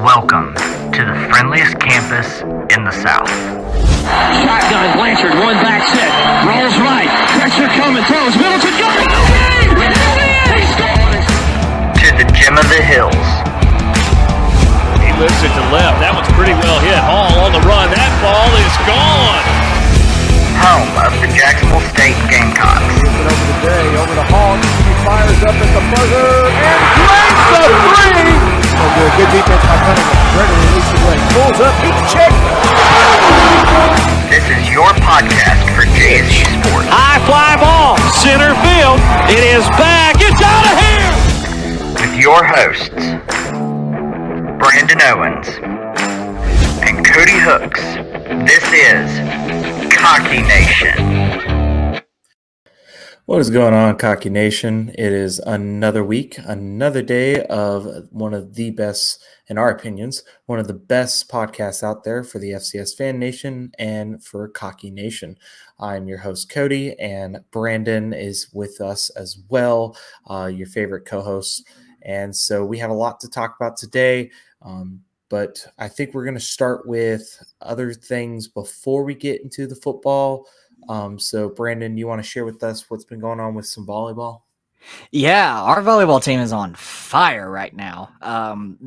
Welcome to the friendliest campus in the South. Shotgun, Blanchard, one back set, rolls right, pressure coming, throws, Middleton, go! To the gym of the hills. He lifts it to left. That one's pretty well hit. Hall on the run. That ball is gone. Home of the Jacksonville State Gamecocks. Gets it over to Day, over to Hall. He fires up at the buzzer and drains the three. So good defense by Cunningham. Brandon releases away, pulls up, he checked. This is your podcast for JSU Sports. High fly ball, center field. It is back. It's out of here. With your hosts, Brandon Owens and Cody Hooks. This is Cocky Nation. What is going on, Cocky Nation? It is another week, another day of one of the best, in our opinions, one of the best podcasts out there for the FCS Fan Nation and for Cocky Nation. I'm your host, Cody, and Brandon is with us as well, your favorite co-host. And so we have a lot to talk about today, but I think we're going to start with other things before we get into the football. So Brandon, you want to share with us what's been going on with some volleyball? Yeah, our volleyball team is on fire right now.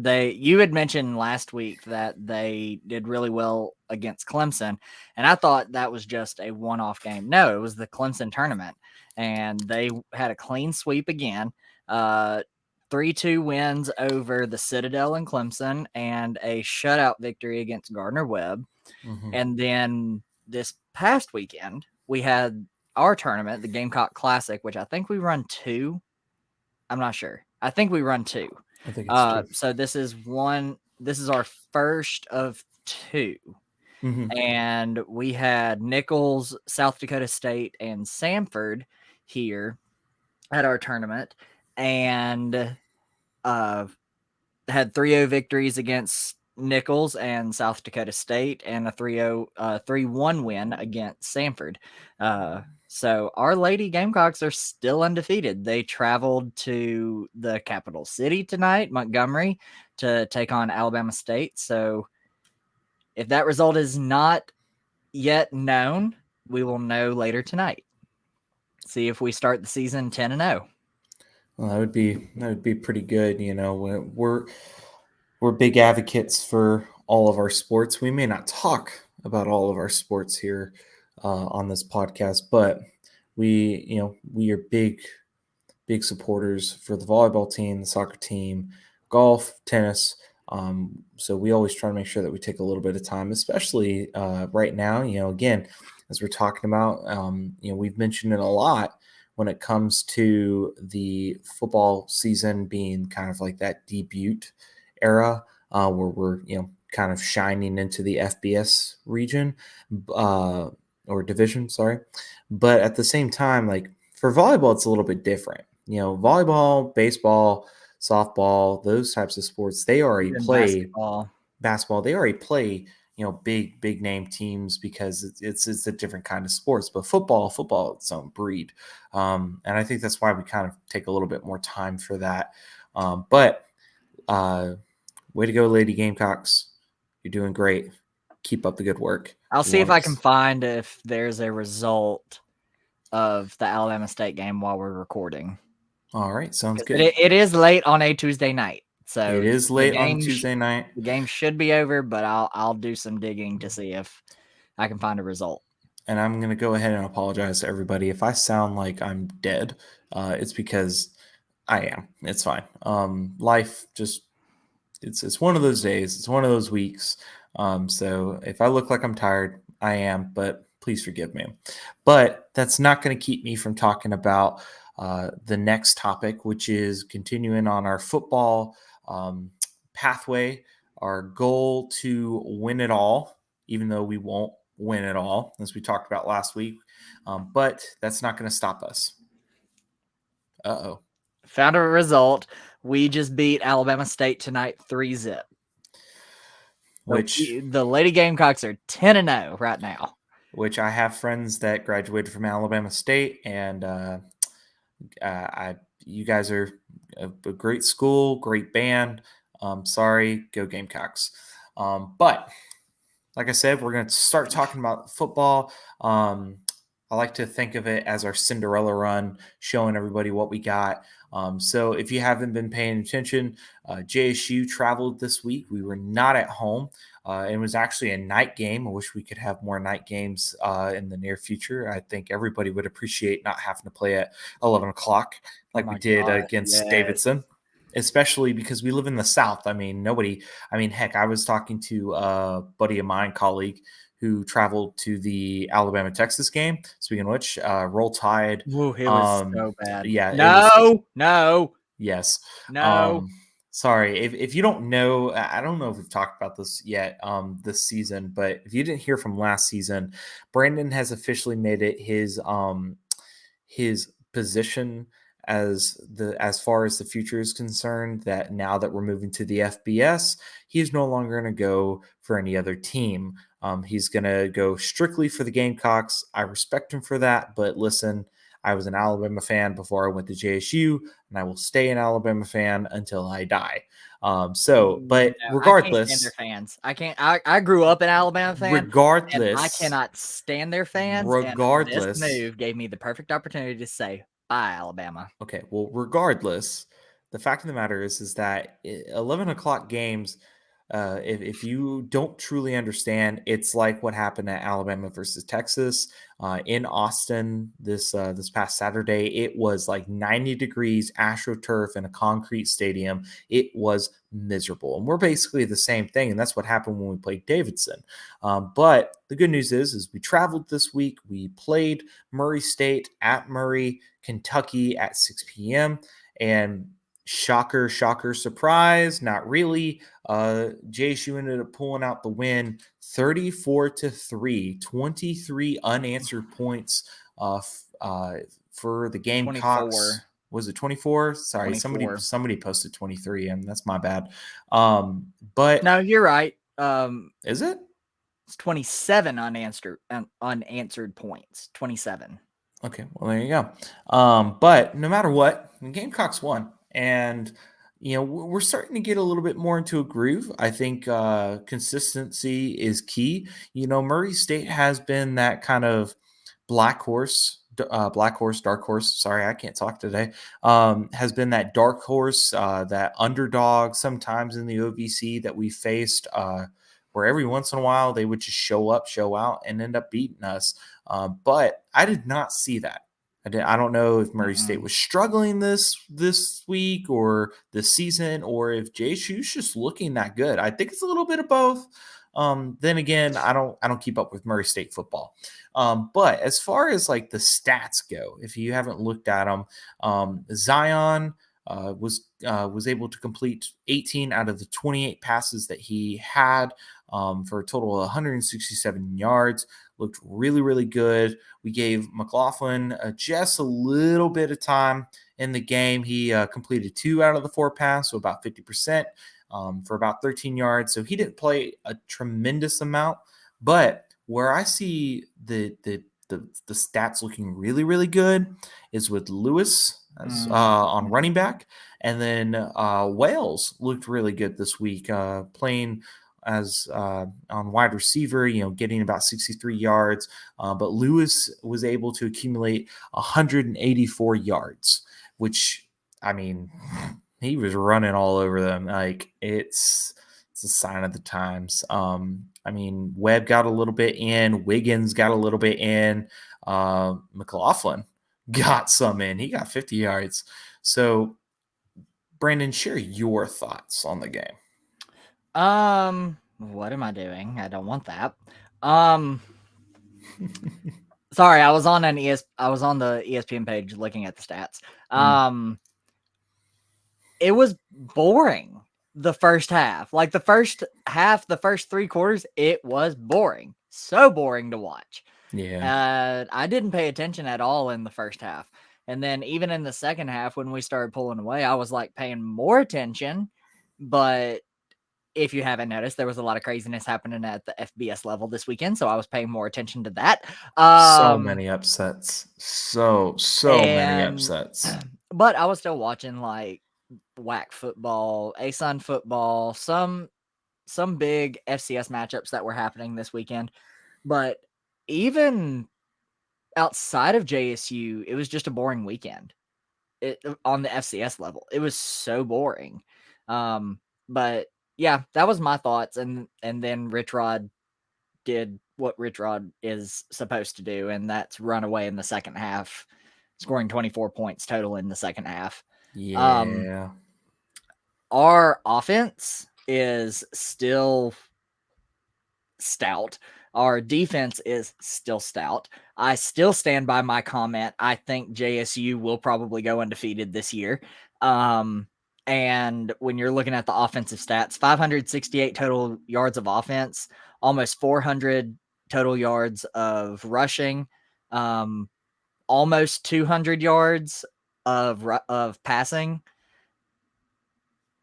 You had mentioned last week that they did really well against Clemson, and I thought that was just a one-off game. No, it was the Clemson tournament, and they had a clean sweep again. 3-2 wins over the Citadel and Clemson, and a shutout victory against Gardner-Webb. Mm-hmm. And then this past weekend, we had our tournament, the Gamecock Classic, which I think we run 2. I'm not sure. I think we run 2. I think it's 2. So this is our first of 2. Mm-hmm. And we had Nichols, South Dakota State, and Samford here at our tournament, and had 3-0 victories against Nichols and South Dakota State, and a 3-1 win against Samford. So our Lady Gamecocks are still undefeated. They traveled to the capital city tonight, Montgomery, to take on Alabama State. So if that result is not yet known, we will know later tonight. See if we start the season 10-0. Well, that would be pretty good. You know, we're big advocates for all of our sports. We may not talk about all of our sports here on this podcast, but we are big supporters for the volleyball team, the soccer team, golf, tennis. So we always try to make sure that we take a little bit of time, especially right now. Again, as we're talking about, we've mentioned it a lot when it comes to the football season being kind of like that debut era where we're kind of shining into the FBS region or division, sorry. But at the same time, like for volleyball, it's a little bit different. Volleyball, baseball, softball, those types of sports, they already play basketball. They already play big name teams because it's a different kind of sports. But football, its own breed, and I think that's why we kind of take a little bit more time for that. But way to go, Lady Gamecocks! You're doing great. Keep up the good work. I'll see if I can find if there's a result of the Alabama State game while we're recording. All right, sounds good. It is late on a Tuesday night. So it is late on Tuesday night. The game should be over, but I'll do some digging to see if I can find a result. And I'm going to go ahead and apologize to everybody. If I sound like I'm dead, it's because I am. It's fine. Life just, it's one of those days. It's one of those weeks. So if I look like I'm tired, I am, but please forgive me. But that's not going to keep me from talking about the next topic, which is continuing on our football pathway, our goal to win it all, even though we won't win it all, as we talked about last week. But that's not going to stop us. Found a result. We just beat Alabama State tonight 3-0. Which the Lady Gamecocks are 10-0 right now. Which I have friends that graduated from Alabama State, and you guys are a great school, great band. Sorry, go Gamecocks. But like I said, we're going to start talking about football. I like to think of it as our Cinderella run, showing everybody what we got. So if you haven't been paying attention, JSU traveled this week. We were not at home. It was actually a night game. I wish we could have more night games in the near future. I think everybody would appreciate not having to play at 11 o'clock like we did against Davidson, especially because we live in the South. I mean, heck, I was talking to a buddy of mine, colleague, who traveled to the Alabama-Texas game. Speaking of which, Roll Tide. Ooh, it was so bad. Yeah. No. Yes. No. Sorry. If you don't know, I don't know if we've talked about this yet this season, but if you didn't hear from last season, Brandon has officially made it his position as far as the future is concerned, that now that we're moving to the FBS, he's no longer going to go for any other team. He's going to go strictly for the Gamecocks. I respect him for that, but listen, I was an Alabama fan before I went to JSU, and I will stay an Alabama fan until I die. But regardless, I can't stand their fans. I can't. I grew up an Alabama fan. Regardless, I cannot stand their fans. Regardless, and this move gave me the perfect opportunity to say bye, Alabama. Okay, well, regardless, the fact of the matter is that 11 o'clock games, if you don't truly understand, it's like what happened at Alabama versus Texas in Austin this past Saturday. It was like 90 degrees, AstroTurf in a concrete stadium. It was miserable, and we're basically the same thing, and that's what happened when we played Davidson. But the good news is we traveled this week. We played Murray State at Murray, Kentucky at 6 p.m. and shocker, surprise, not really. JSU ended up pulling out the win 34-3, 23 unanswered points for the Gamecocks. 24. Was it 24? Sorry, 24. somebody posted 23, and that's my bad. But no, you're right. Is it? It's 27 unanswered points. 27. Okay, well, there you go. But no matter what, the Gamecocks won. And, we're starting to get a little bit more into a groove. I think consistency is key. Murray State has been that kind of dark horse. Sorry, I can't talk today. Has been that dark horse, that underdog sometimes in the OVC that we faced, where every once in a while they would just show up, show out, and end up beating us. But I did not see that. I don't know if Murray State was struggling this week or this season, or if JSU's just looking that good. I think it's a little bit of both. Then again, I don't keep up with Murray State football. But as far as like the stats go, if you haven't looked at them, Zion was able to complete 18 out of the 28 passes that he had for a total of 167 yards. Looked really, really good. We gave McLaughlin just a little bit of time in the game. He completed 2 out of the 4 passes, so about 50%, for about 13 yards. So he didn't play a tremendous amount. But where I see the stats looking really, really good is with Lewis on running back. And then Wales looked really good this week, playing as on wide receiver, getting about 63 yards. But Lewis was able to accumulate 184 yards, which, I mean, he was running all over them. Like, it's a sign of the times. Webb got a little bit in. Wiggins got a little bit in. McLaughlin got some in. He got 50 yards. So, Brandon, share your thoughts on the game. What am I doing? I don't want that. Sorry, I was on the ESPN page looking at the stats. It was boring the first half. Like the first 3 quarters, it was boring. So boring to watch. Yeah. I didn't pay attention at all in the first half. And then even in the second half, when we started pulling away, I was like paying more attention. But if you haven't noticed, there was a lot of craziness happening at the FBS level this weekend, so I was paying more attention to that. So many upsets. So many upsets. But I was still watching, like, WAC football, ASUN football, some big FCS matchups that were happening this weekend. But even outside of JSU, it was just a boring weekend. On the FCS level, it was so boring. But yeah, that was my thoughts. And then Rich Rod did what Rich Rod is supposed to do, and that's run away in the second half, scoring 24 points total in the second half. Yeah. Our offense is still stout. Our defense is still stout. I still stand by my comment. I think JSU will probably go undefeated this year. And when you're looking at the offensive stats, 568 total yards of offense, almost 400 total yards of rushing, almost 200 yards of passing.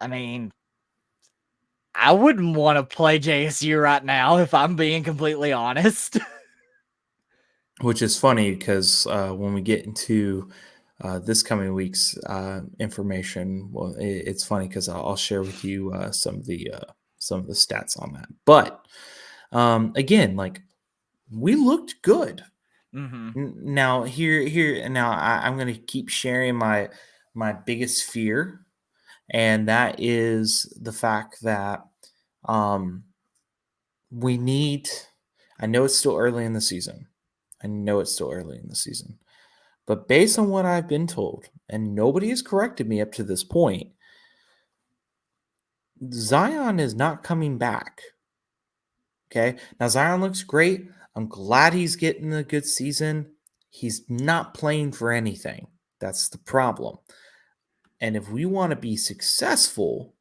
I mean, I wouldn't want to play JSU right now if I'm being completely honest. Which is funny because when we get into this coming week's information, well, it's funny because I'll share with you some of the stats on that. But again, like we looked good. Mm-hmm. Now I'm going to keep sharing my biggest fear, and that is the fact that we need. I know it's still early in the season. But based on what I've been told, and nobody has corrected me up to this point, Zion is not coming back. Okay. Now, Zion looks great. I'm glad he's getting a good season. He's not playing for anything. That's the problem. And if we want to be successful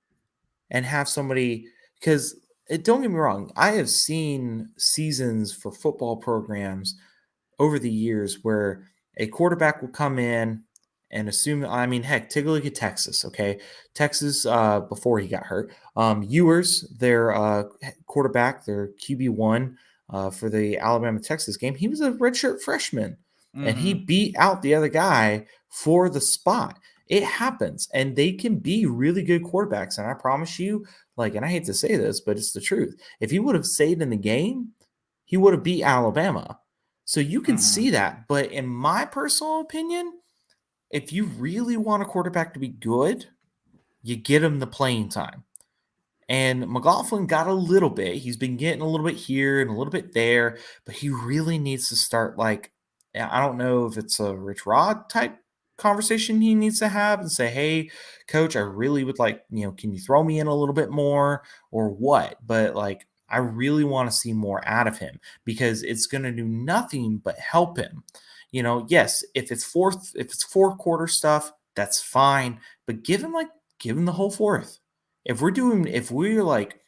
and have somebody, because don't get me wrong, I have seen seasons for football programs over the years where a quarterback will come in and assume, I mean, heck, take a look at Texas, okay? Texas, before he got hurt, Ewers, their quarterback, their QB1 for the Alabama-Texas game, he was a redshirt freshman, and he beat out the other guy for the spot. It happens, and they can be really good quarterbacks, and I promise you, like, and I hate to say this, but it's the truth. If he would have stayed in the game, he would have beat Alabama. So you can see that. But in my personal opinion, if you really want a quarterback to be good, you get him the playing time. And McLaughlin got a little bit. He's been getting a little bit here and a little bit there, but he really needs to start, like, I don't know if it's a Rich Rod type conversation he needs to have and say, hey, coach, I really would like, can you throw me in a little bit more or what? But like, I really want to see more out of him because it's going to do nothing but help him. Yes, if it's fourth quarter stuff, that's fine, but give him the whole fourth. If we're like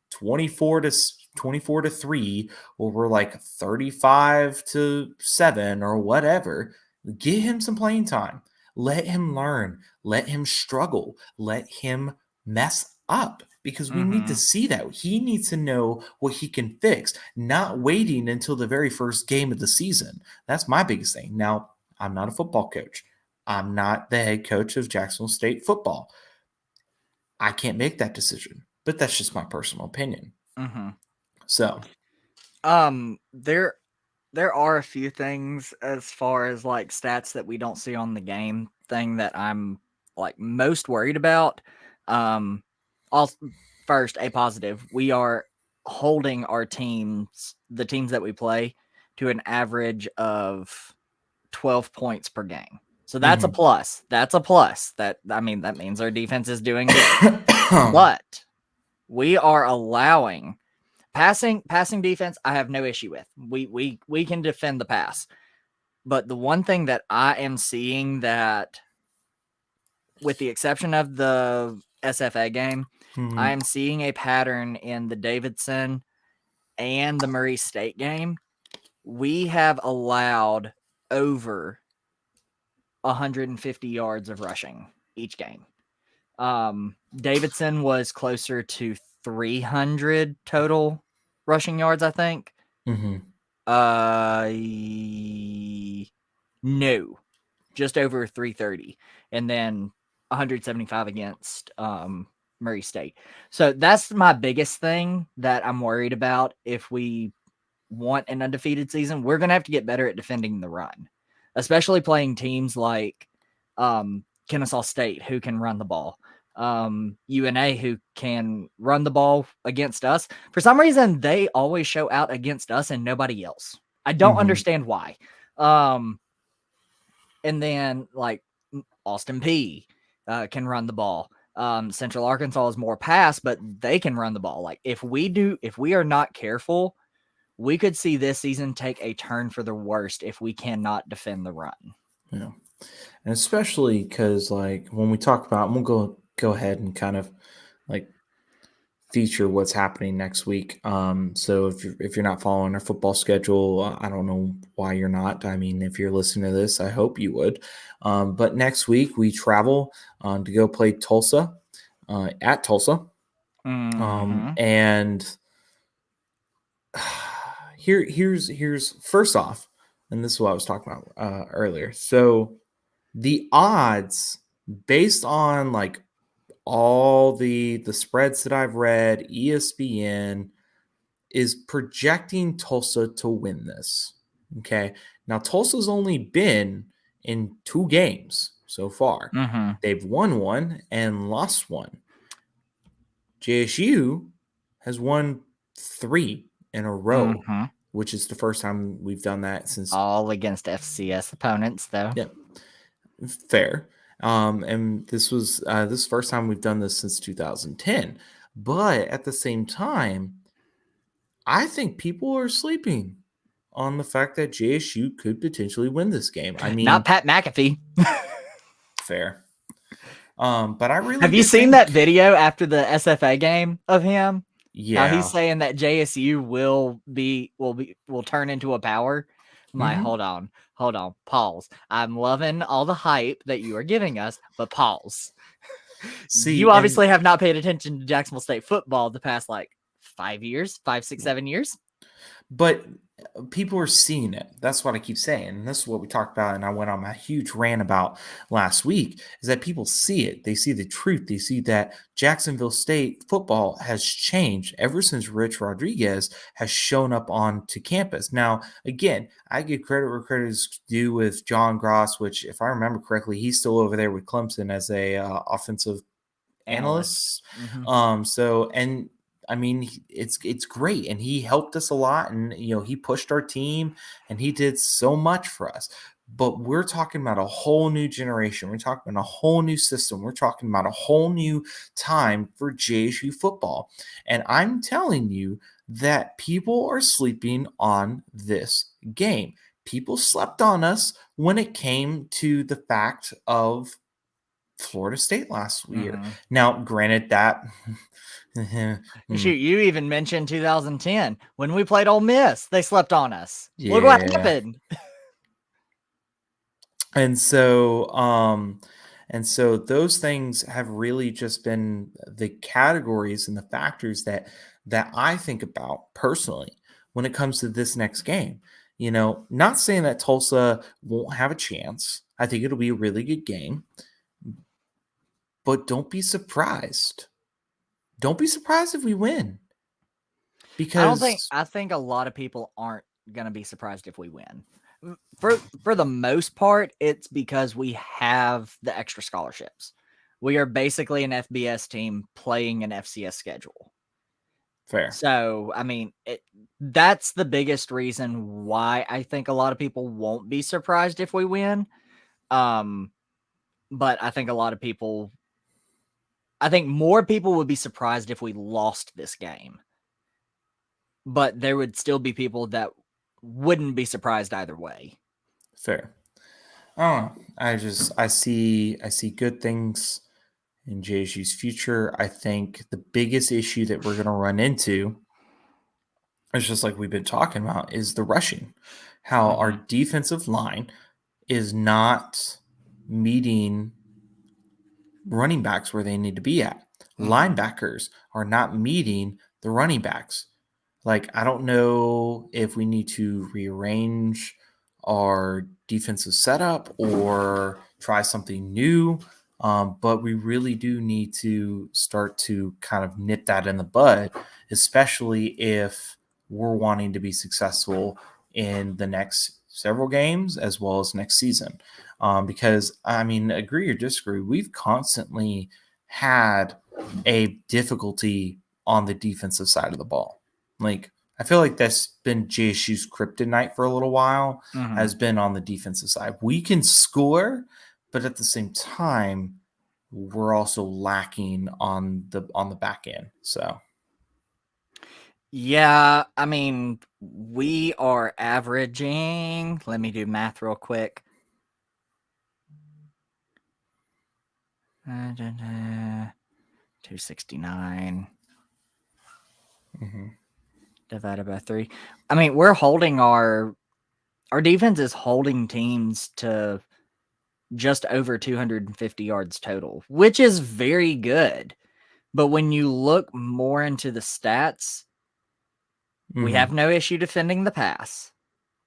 24 to 3, or we're like 35-7 or whatever, give him some playing time. Let him learn. Let him struggle. Let him mess up because we need to see that. He needs to know what he can fix, not waiting until the very first game of the season. That's my biggest thing. Now, I'm not a football coach. I'm not the head coach of Jacksonville State football. I can't make that decision, but that's just my personal opinion. So, there are a few things as far as like stats that we don't see on the game thing that I'm like most worried about. First, a positive. We are holding the teams that we play, to an average of 12 points per game. So that's a plus. That's a plus. That means our defense is doing good. But we are allowing passing defense. I have no issue with. We can defend the pass. But the one thing that I am seeing, that with the exception of the SFA game, I am seeing a pattern in the Davidson and the Murray State game. We have allowed over 150 yards of rushing each game. Davidson was closer to 300 total rushing yards, I think. No, just over 330. And then 175 against Murray State. So that's my biggest thing that I'm worried about. If we want an undefeated season, we're going to have to get better at defending the run, especially playing teams like Kennesaw State, who can run the ball, UNA, who can run the ball against us. For some reason, they always show out against us and nobody else. I don't understand why. And then like Austin P can run the ball. Central Arkansas is more pass, but they can run the ball. Like if we are not careful, we could see this season take a turn for the worst if we cannot defend the run. Yeah. And especially because, like, when we talk about, we'll go ahead and kind of like feature what's happening next week. So if you're not following our football schedule, I don't know why you're not. I mean, if you're listening to this, I hope you would. But next week we travel to go play Tulsa at Tulsa. And here's first off, and this is what I was talking about earlier. So the odds based on like all the spreads that I've read, ESPN is projecting Tulsa to win this. Okay. Now Tulsa's only been in 2 games so far. They've won 1 and lost 1. JSU has won 3 in a row, which is the first time we've done that since all against FCS opponents, though. Yeah, fair. And this was this first time we've done this since 2010. But at the same time, I think people are sleeping on the fact that JSU could potentially win this game. I mean, not Pat McAfee. Fair. But I really have you seen that video after the SFA game of him? Yeah, how he's saying that JSU will turn into a power. Hold on, pause. I'm loving all the hype that you are giving us, but pause. See, you obviously have not paid attention to Jacksonville State football the past like 5 years, 5, 6, 7 years. But people are seeing it. That's what I keep saying. And this is what we talked about, and I went on a huge rant about last week, is that people see it. They see the truth. They see that Jacksonville State football has changed ever since Rich Rodriguez has shown up onto campus. Now, again, I give credit where credit is due with John Gross, which, if I remember correctly, he's still over there with Clemson as a offensive analyst. I mean, it's great, and he helped us a lot, and he pushed our team, and he did so much for us. But we're talking about a whole new generation. We're talking about a whole new system. We're talking about a whole new time for JSU football. And I'm telling you that people are sleeping on this game. People slept on us when it came to the fact of Florida State last year. Now, granted that shoot, you even mentioned 2010 when we played Ole Miss. They slept on us. Look what happened. And so those things have really just been the categories and the factors that I think about personally when it comes to this next game. Not saying that Tulsa won't have a chance. I think it'll be a really good game. But don't be surprised. Don't be surprised if we win. Because I think a lot of people aren't going to be surprised if we win. For the most part, it's because we have the extra scholarships. We are basically an FBS team playing an FCS schedule. Fair. So, I mean, that's the biggest reason why I think a lot of people won't be surprised if we win. But I think I think more people would be surprised if we lost this game. But there would still be people that wouldn't be surprised either way. Fair. I see good things in JSU's future. I think the biggest issue that we're going to run into, it's just like we've been talking about, is the rushing. How our defensive line is not meeting running backs where they need to be at. Linebackers are not meeting the running backs. Like, I don't know if we need to rearrange our defensive setup or try something new. But we really do need to start to kind of nip that in the bud, especially if we're wanting to be successful in the next several games as well as next season. Because, I mean, agree or disagree, we've constantly had a difficulty on the defensive side of the ball. Like, I feel like that's been JSU's kryptonite for a little while, has been on the defensive side. We can score, but at the same time, we're also lacking on the back end. So Yeah, I mean, we are averaging, let me do math real quick. 269 divided by 3. I mean, we're holding our defense is holding teams to just over 250 yards total, which is very good. But when you look more into the stats, we have no issue defending the pass.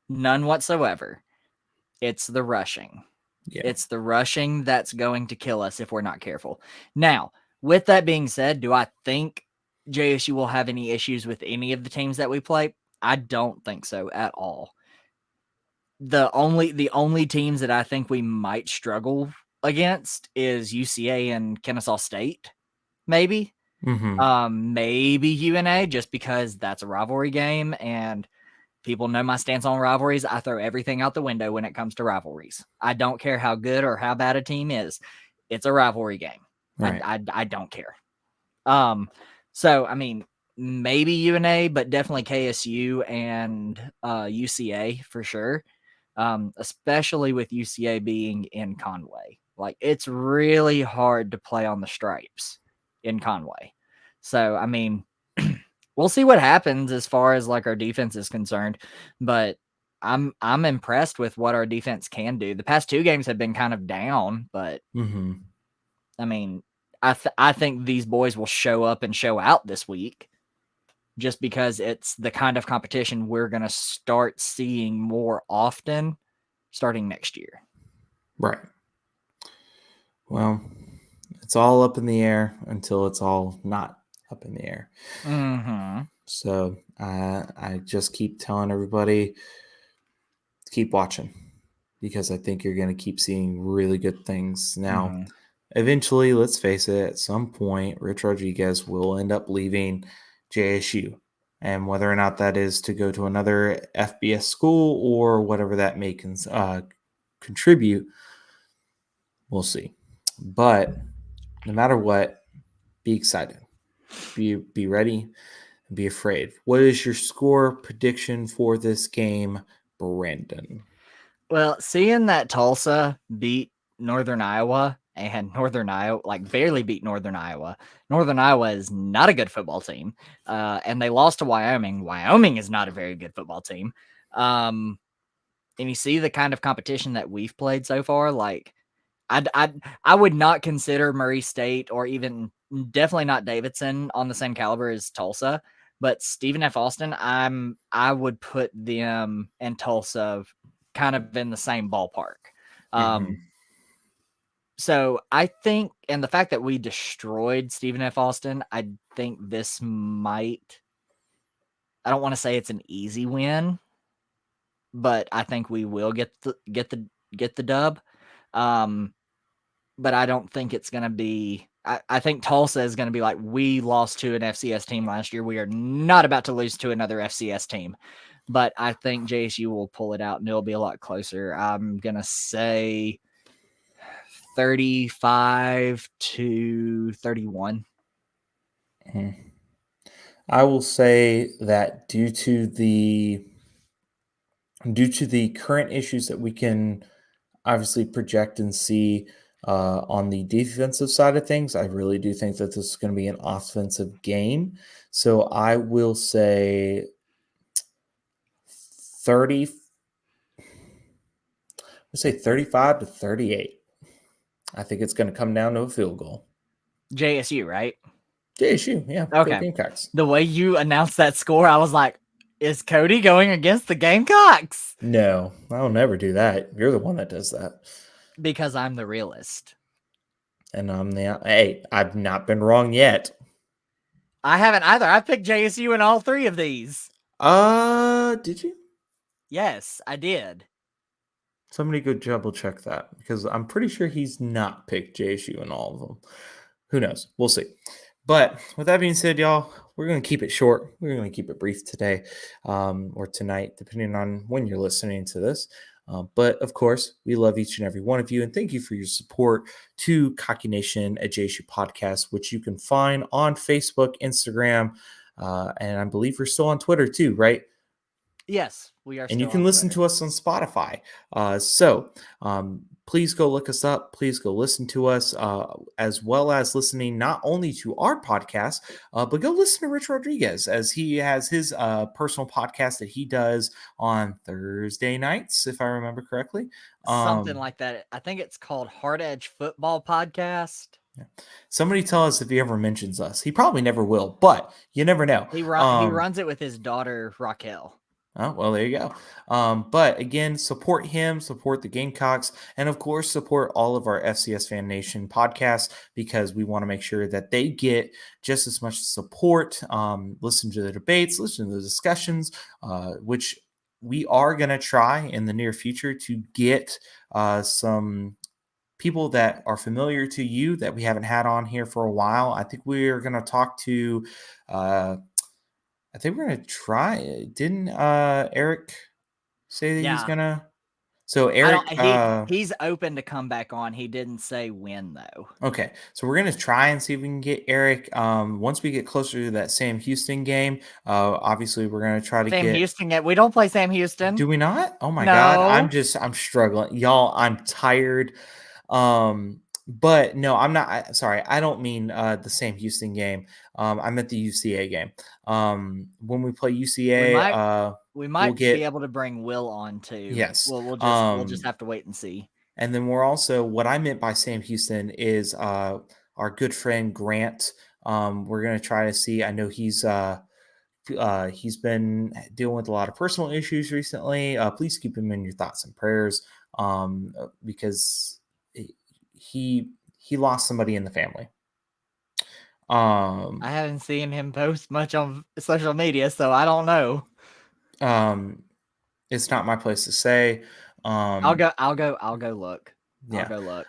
None whatsoever. It's the rushing. Yeah. It's the rushing that's going to kill us if we're not careful. Now, with that being said, do I think JSU will have any issues with any of the teams that we play? I don't think so at all. The only teams that I think we might struggle against is UCA and Kennesaw State, maybe. Maybe UNA, just because that's a rivalry game and people know my stance on rivalries. I throw everything out the window when it comes to rivalries. I don't care how good or how bad a team is. It's a rivalry game. Right. I don't care. So, I mean, maybe UNA, but definitely KSU and UCA for sure, especially with UCA being in Conway. Like, it's really hard to play on the stripes in Conway. So, I mean, we'll see what happens as far as like our defense is concerned, but I'm impressed with what our defense can do. The past 2 games have been kind of down, but I mean, I think these boys will show up and show out this week just because it's the kind of competition we're going to start seeing more often starting next year. Right. Well, it's all up in the air until it's all not up in the air. So I just keep telling everybody, keep watching, because I think you're going to keep seeing really good things. Now, eventually, let's face it, at some point, Rich Rodriguez will end up leaving JSU. And whether or not that is to go to another FBS school or whatever that may contribute, we'll see. But no matter what, be excited. Be ready. Be afraid. What is your score prediction for this game, Brandon? Well, seeing that Tulsa beat Northern Iowa and Northern Iowa, like barely beat Northern Iowa. Northern Iowa is not a good football team. And they lost to Wyoming. Wyoming is not a very good football team. And you see the kind of competition that we've played so far. Like, I would not consider Murray State or even definitely not Davidson on the same caliber as Tulsa. But Stephen F. Austin, I would put them and Tulsa kind of in the same ballpark. So I think, and the fact that we destroyed Stephen F. Austin, I think this might, I don't want to say it's an easy win, but I think we will get the dub. But I don't think it's going to be, I think Tulsa is going to be like, we lost to an FCS team last year. We are not about to lose to another FCS team. But I think JSU will pull it out and it'll be a lot closer. I'm going to say 35-31. I will say that due to the current issues that we can obviously project and see on the defensive side of things, I really do think that this is going to be an offensive game. So I will say 35-38. I think it's going to come down to a field goal. JSU, right? JSU, yeah. Okay. Gamecocks. The way you announced that score, I was like, is Cody going against the Gamecocks? No, I'll never do that. You're the one that does that. Because I'm the realist. And I've not been wrong yet. I haven't either. I picked JSU in all three of these. Did you? Yes, I did. Somebody go double check that because I'm pretty sure he's not picked JSU in all of them. Who knows? We'll see. But with that being said, y'all, we're going to keep it short. We're going to keep it brief today or tonight, depending on when you're listening to this. But of course, we love each and every one of you. And thank you for your support to Cocky Nation, a JSU podcast, which you can find on Facebook, Instagram, and I believe we're still on Twitter too, right? Yes, we are. And you can listen to us on Spotify. So please go look us up. Please go listen to us, as well as listening not only to our podcast, but go listen to Rich Rodriguez as he has his personal podcast that he does on Thursday nights, if I remember correctly. Something like that. I think it's called Hard Edge Football Podcast. Somebody tell us if he ever mentions us. He probably never will, but you never know. He runs it with his daughter, Raquel. Oh, well, there you go. But again, support him, support the Gamecocks, and of course, support all of our FCS Fan Nation podcasts because we want to make sure that they get just as much support. Listen to the debates, listen to the discussions, which we are going to try in the near future to get some people that are familiar to you that we haven't had on here for a while. I think we're going to talk to I think we're gonna try it. Didn't Eric say that he's gonna? So Eric, he's open to come back on. He didn't say when though. Okay, so we're gonna try and see if we can get Eric. Once we get closer to that Sam Houston game, obviously we're gonna try to Sam get Houston. We don't play Sam Houston. Do we not? Oh my No. God, I'm struggling, y'all. I'm tired. But no, I'm not. Sorry, I don't mean the Sam Houston game. I meant the UCA game. When we play UCA, we might be able to bring Will on too. Yes, we'll just have to wait and see. And then we're also what I meant by Sam Houston is our good friend Grant. We're gonna try to see. I know he's been dealing with a lot of personal issues recently. Please keep him in your thoughts and prayers because he lost somebody in the family. I haven't seen him post much on social media, so I don't know. It's not my place to say. I'll go look. Yeah. I'll go look.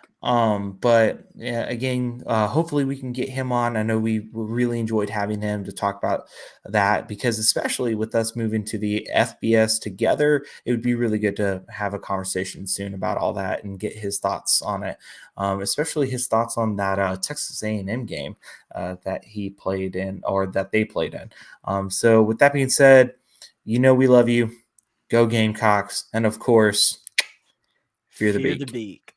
But yeah, again, hopefully we can get him on. I know we really enjoyed having him to talk about that because especially with us moving to the FBS together, it would be really good to have a conversation soon about all that and get his thoughts on it. Especially his thoughts on that Texas A&M game that he played in or that they played in. So with that being said, we love you. Go Gamecocks. And of course, fear the beak.